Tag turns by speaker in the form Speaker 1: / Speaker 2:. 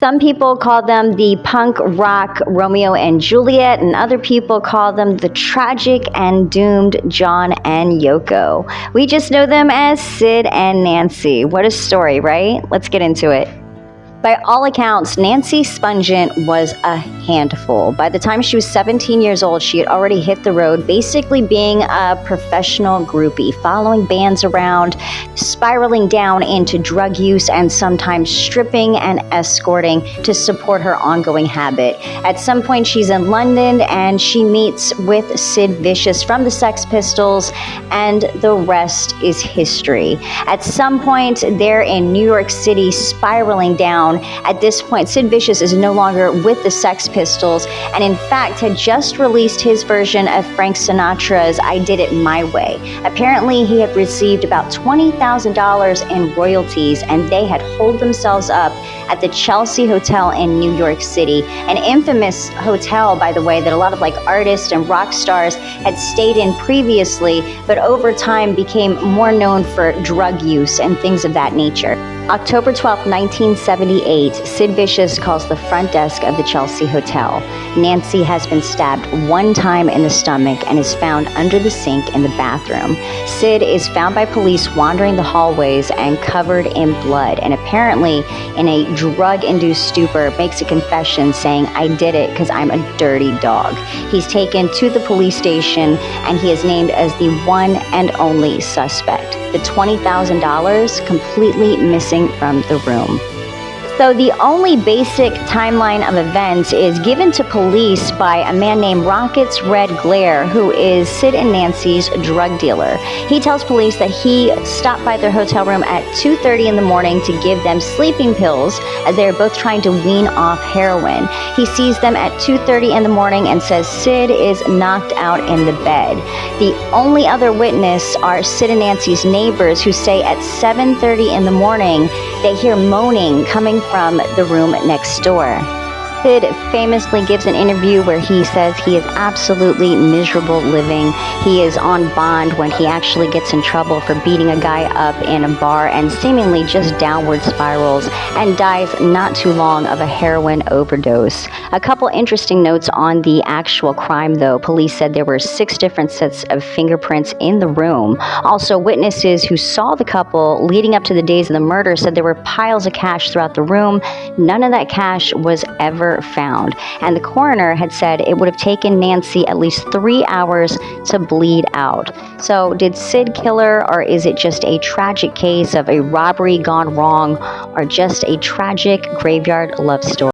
Speaker 1: Some people call them the punk rock Romeo and Juliet, and other people call them the tragic and doomed John and Yoko. We just know them as Sid and Nancy. What a story, right? Let's get into it. By all accounts, Nancy Spungen was a handful. By the time she was 17 years old, she had already hit the road, basically being a professional groupie, following bands around, spiraling down into drug use, and sometimes stripping and escorting to support her ongoing habit. At some point, she's in London and she meets with Sid Vicious from the Sex Pistols, and the rest is history. At some point, they're in New York City, spiraling down. At this point, Sid Vicious is no longer with the Sex Pistols, and in fact had just released his version of Frank Sinatra's I Did It My Way. Apparently, he had received about $20,000 in royalties, and they had holed themselves up at the Chelsea Hotel in New York City, an infamous hotel, by the way, that a lot of artists and rock stars had stayed in previously, but over time became more known for drug use and things of that nature. October 12, 1978, Sid Vicious calls the front desk of the Chelsea Hotel. Nancy has been stabbed one time in the stomach and is found under the sink in the bathroom. Sid is found by police wandering the hallways and covered in blood, and apparently in a drug-induced stupor makes a confession saying, "I did it because I'm a dirty dog." He's taken to the police station and he is named as the one and only suspect. The $20,000 completely missing from the room. So the only basic timeline of events is given to police by a man named Rocket's Red Glare, who is Sid and Nancy's drug dealer. He tells police that he stopped by their hotel room at 2:30 in the morning to give them sleeping pills as they are both trying to wean off heroin. He sees them at 2:30 in the morning and says Sid is knocked out in the bed. The only other witness are Sid and Nancy's neighbors, who say at 7:30 in the morning they hear moaning coming from the room next door. Sid famously gives an interview where he says he is absolutely miserable living. He is on bond when he actually gets in trouble for beating a guy up in a bar and seemingly just downward spirals, and dies not too long of a heroin overdose. A couple interesting notes on the actual crime, though. Police said there were 6 different sets of fingerprints in the room. Also, witnesses who saw the couple leading up to the days of the murder said there were piles of cash throughout the room. None of that cash was ever found, and the coroner had said it would have taken Nancy at least 3 hours to bleed out. So did Sid kill her, or is it just a tragic case of a robbery gone wrong, or just a tragic graveyard love story?